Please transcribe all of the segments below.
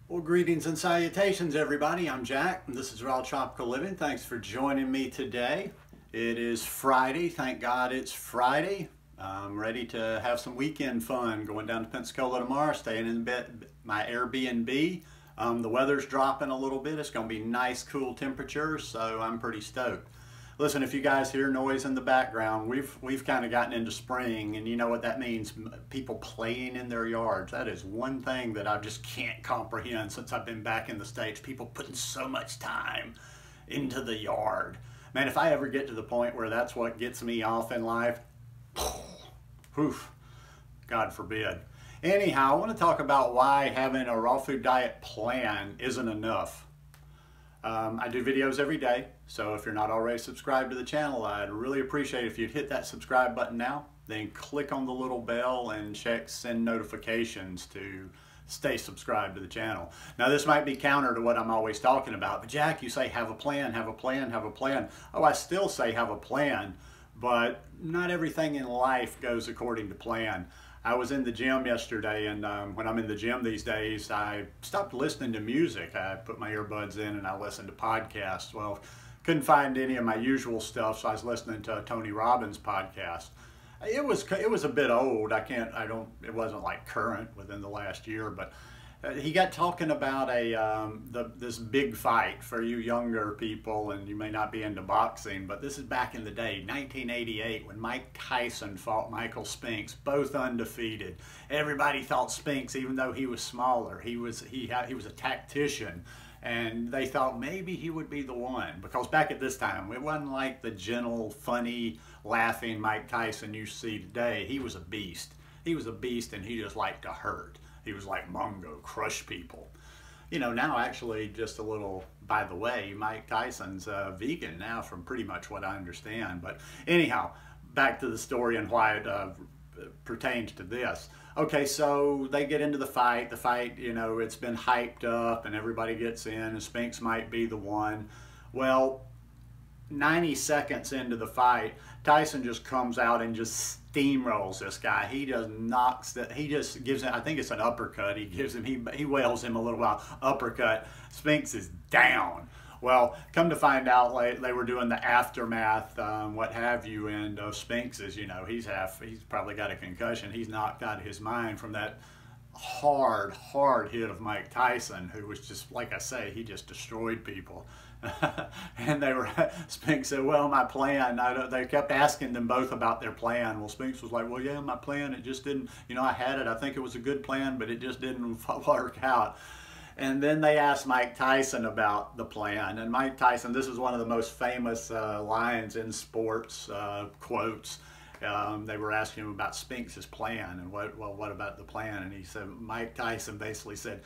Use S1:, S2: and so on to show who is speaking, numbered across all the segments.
S1: Well, greetings and salutations, everybody. I'm Jack, and this is Raw Tropical Living. Thanks for joining me today. It is Friday. Thank God it's Friday. I'm ready to have some weekend fun. Going down to Pensacola tomorrow, staying in my Airbnb. The weather's dropping a little bit. It's going to be nice, cool temperatures, so I'm pretty stoked. Listen, if you guys hear noise in the background, we've kind of gotten into spring, and you know what that means, people playing in their yards. That is one thing that I just can't comprehend since I've been back in the States. People putting so much time into the yard. Man, if I ever get to the point where that's what gets me off in life, whew, God forbid. Anyhow, I want to talk about why having a raw food diet plan isn't enough. I do videos every day, so if you're not already subscribed to the channel, I'd really appreciate it if you'd hit that subscribe button now, then click on the little bell and check send notifications to stay subscribed to the channel. Now, this might be counter to what I'm always talking about, but Jack, you say have a plan, have a plan, have a plan. Oh, I still say have a plan, but not everything in life goes according to plan. I was in the gym yesterday, and when I'm in the gym these days, I stopped listening to music. I put my earbuds in and I listened to podcasts. Well, couldn't find any of my usual stuff, so I was listening to Tony Robbins' podcast. It was a bit old. It wasn't like current within the last year, but he got talking about this big fight for you younger people, and you may not be into boxing, but this is back in the day, 1988, when Mike Tyson fought Michael Spinks, both undefeated. Everybody thought Spinks, even though he was smaller, he was a tactician, and they thought maybe he would be the one, because back at this time, it wasn't like the gentle, funny, laughing Mike Tyson you see today. He was a beast. He was a beast, and he just liked to hurt. He was like Mongo, crush people. You know, now actually, just a little, by the way, Mike Tyson's vegan now from pretty much what I understand. But anyhow, back to the story and why it pertains to this. Okay, so they get into the fight. The fight, you know, it's been hyped up and everybody gets in and Spinks might be the one. Well, 90 seconds into the fight, Tyson just comes out and just steamrolls this guy. He just knocks that. He just gives him, I think it's an uppercut. He wails him a little while. Uppercut. Spinks is down. Well, come to find out, they were doing the aftermath, what have you, and Spinks is, you know, he's probably got a concussion. He's knocked out of his mind from that hard hit of Mike Tyson, who was just, like I say, he just destroyed people. And Spinks said, well, my plan, they kept asking them both about their plan. Well, Spinks was like, well, yeah, my plan, it just didn't, you know, I had it, I think it was a good plan, but it just didn't work out. And then they asked Mike Tyson about the plan, and Mike Tyson, this is one of the most famous lines in sports, quotes. They were asking him about Spinks' plan, and what about the plan? And he said, Mike Tyson basically said,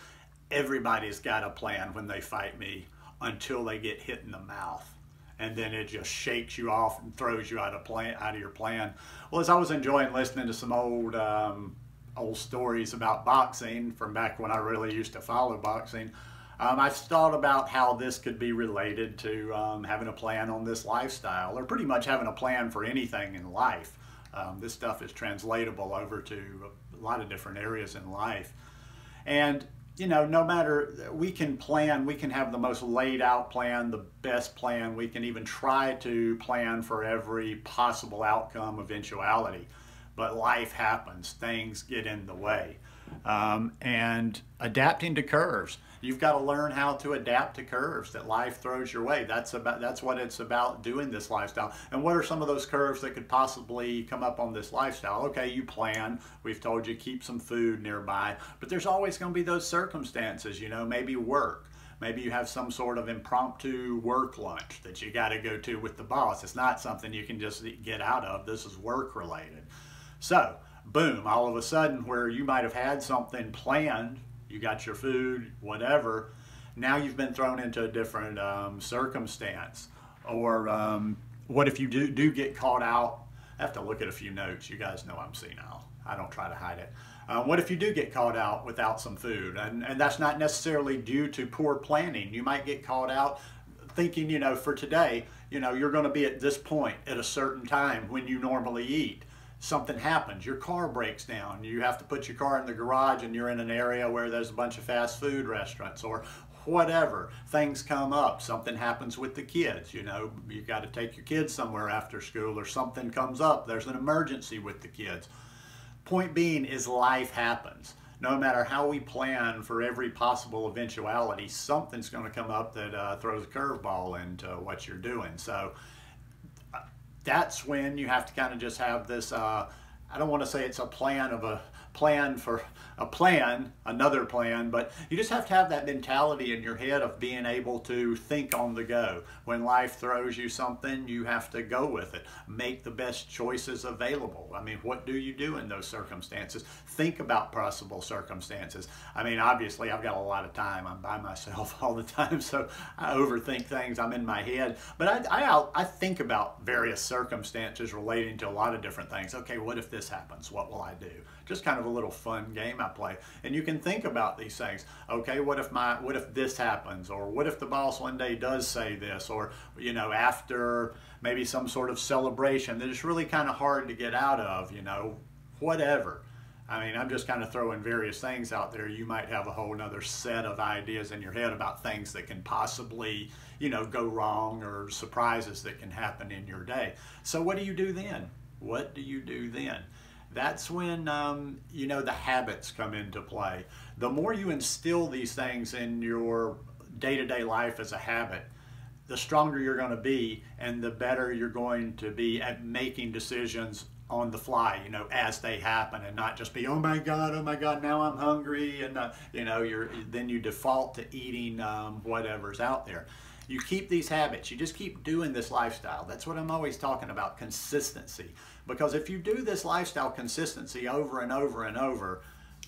S1: everybody's got a plan when they fight me until they get hit in the mouth. And then it just shakes you off and throws you out of your plan. Well, as I was enjoying listening to some old stories about boxing from back when I really used to follow boxing, I've thought about how this could be related to having a plan on this lifestyle, or pretty much having a plan for anything in life. This stuff is translatable over to a lot of different areas in life. And you know, no matter, we can plan, we can have the most laid out plan, the best plan. We can even try to plan for every possible outcome, eventuality. But life happens, things get in the way. And adapting to curves. You've got to learn how to adapt to curves that life throws your way. That's what it's about, doing this lifestyle. And what are some of those curves that could possibly come up on this lifestyle? Okay, you plan. We've told you keep some food nearby. But there's always going to be those circumstances, you know, maybe work. Maybe you have some sort of impromptu work lunch that you got to go to with the boss. It's not something you can just get out of. This is work related. So, boom, all of a sudden where you might have had something planned, you got your food, whatever, now you've been thrown into a different circumstance. Or what if you do get caught out? I have to look at a few notes. You guys know I'm senile. I don't try to hide it. What if you do get caught out without some food? And that's not necessarily due to poor planning. You might get caught out thinking, you know, for today, you know, you're going to be at this point at a certain time when you normally eat. something happens, your car breaks down, you have to put your car in the garage and you're in an area where there's a bunch of fast food restaurants or whatever, things come up, something happens with the kids, you know, you got to take your kids somewhere after school, or something comes up, there's an emergency with the kids. Point being is life happens. No matter how we plan for every possible eventuality, something's going to come up that throws a curveball into what you're doing. So that's when you have to kind of just have this, I don't want to say it's a plan of a plan for a plan, another plan, but you just have to have that mentality in your head of being able to think on the go. When life throws you something, you have to go with it. Make the best choices available. I mean, what do you do in those circumstances? Think about possible circumstances. I mean, obviously, I've got a lot of time. I'm by myself all the time, so I overthink things. I'm in my head. But I think about various circumstances relating to a lot of different things. Okay, what if this happens? What will I do? Just kind of a little fun game I play. And you can think about these things. Okay, what if this happens? Or what if the boss one day does say this? Or, you know, after maybe some sort of celebration that is really kind of hard to get out of, you know, whatever. I mean, I'm just kind of throwing various things out there. You might have a whole nother set of ideas in your head about things that can possibly, you know, go wrong, or surprises that can happen in your day. So what do you do then? What do you do then? That's when, you know, the habits come into play. The more you instill these things in your day-to-day life as a habit, the stronger you're going to be, and the better you're going to be at making decisions on the fly, you know, as they happen, and not just be, oh my God, now I'm hungry, and you know, then you default to eating whatever's out there. You keep these habits, you just keep doing this lifestyle. That's what I'm always talking about, consistency. Because if you do this lifestyle consistency over and over and over,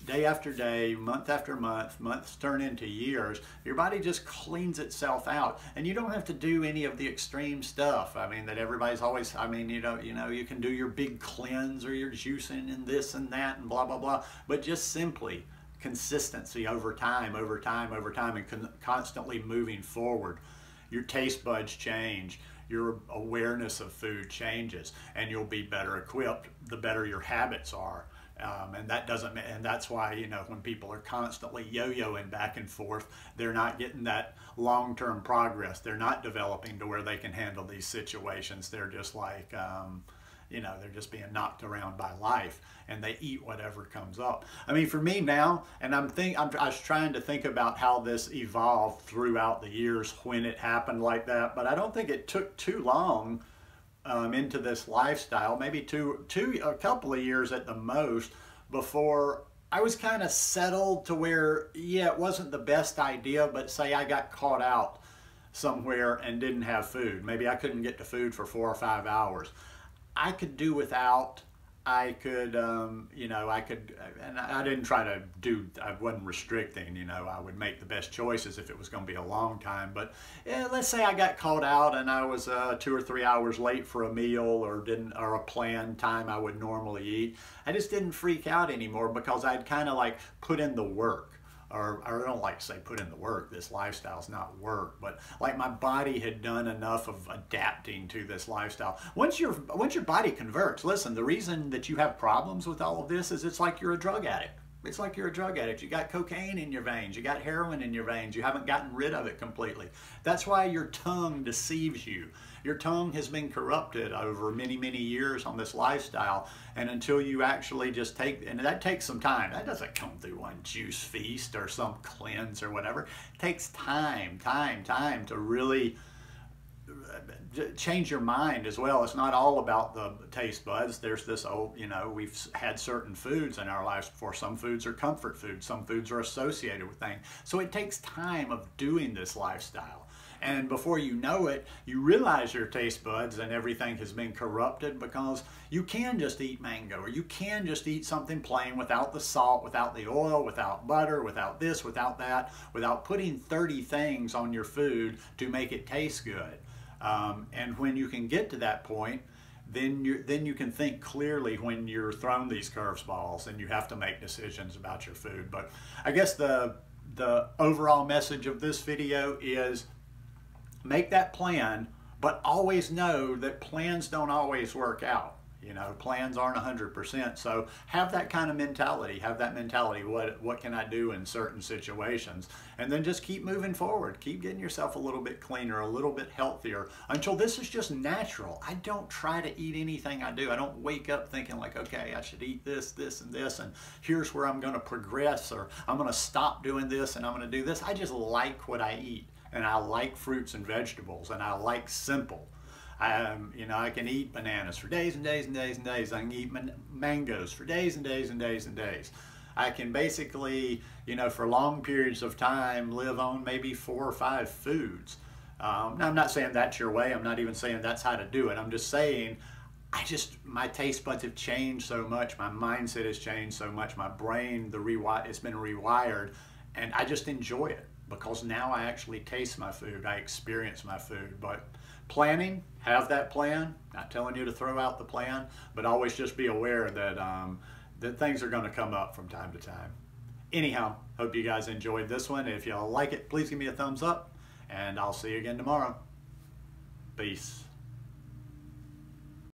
S1: day after day, month after month, months turn into years, your body just cleans itself out. And you don't have to do any of the extreme stuff. I mean, that everybody's always, I mean, you know, you can do your big cleanse or your juicing and this and that and blah, blah, blah. But just simply consistency over time, and constantly moving forward. Your taste buds change, your awareness of food changes, and you'll be better equipped the better your habits are. And that's why, you know, when people are constantly yo-yoing back and forth, they're not getting that long-term progress. They're not developing to where they can handle these situations. They're just like, you know, they're just being knocked around by life, and they eat whatever comes up. I mean, for me now, and I was trying to think about how this evolved throughout the years when it happened like that, but I don't think it took too long into this lifestyle, maybe a couple of years at the most, before I was kind of settled to where, yeah, it wasn't the best idea, but say I got caught out somewhere and didn't have food. Maybe I couldn't get to food for 4 or 5 hours. I could do without. I could, you know, and I didn't try to I wasn't restricting, you know, I would make the best choices if it was going to be a long time. But yeah, let's say I got caught out and I was 2 or 3 hours late for a meal, or a planned time I would normally eat. I just didn't freak out anymore, because I'd kind of like put in the work. Or I don't like to say put in the work, this lifestyle's not work, but like my body had done enough of adapting to this lifestyle. Once your body converts, listen, the reason that you have problems with all of this is it's like you're a drug addict. It's like you're a drug addict. You got cocaine in your veins, you got heroin in your veins, you haven't gotten rid of it completely. That's why your tongue deceives you. Your tongue has been corrupted over many, many years on this lifestyle, and until you actually just and that takes some time. That doesn't come through one juice feast or some cleanse or whatever. It takes time to really change your mind as well. It's not all about the taste buds. There's this old, you know, we've had certain foods in our lives before. Some foods are comfort foods. Some foods are associated with things. So it takes time of doing this lifestyle. And before you know it, you realize your taste buds and everything has been corrupted, because you can just eat mango, or you can just eat something plain without the salt, without the oil, without butter, without this, without that, without putting 30 things on your food to make it taste good. And when you can get to that point, then you can think clearly when you're thrown these curveballs and you have to make decisions about your food. But I guess the overall message of this video is, make that plan, but always know that plans don't always work out. You know, plans aren't 100%. So have that kind of mentality. Have that mentality. What can I do in certain situations? And then just keep moving forward. Keep getting yourself a little bit cleaner, a little bit healthier until this is just natural. I don't try to eat anything I do. I don't wake up thinking like, okay, I should eat this, this, and this, and here's where I'm going to progress, or I'm going to stop doing this and I'm going to do this. I just like what I eat, and I like fruits and vegetables, and I like simple. You know, I can eat bananas for days and days and days and days. I can eat mangoes for days and days and days and days. I can basically, you know, for long periods of time live on maybe 4 or 5 foods. Now, I'm not saying that's your way. I'm not even saying that's how to do it. I'm just saying my taste buds have changed so much. My mindset has changed so much. My brain, it's been rewired, and I just enjoy it because now I actually taste my food. I experience my food. But planning, have that plan. Not telling you to throw out the plan, but always just be aware that that things are going to come up from time to time. Anyhow, hope you guys enjoyed this one. If y'all like it, please give me a thumbs up, and I'll see you again tomorrow. Peace.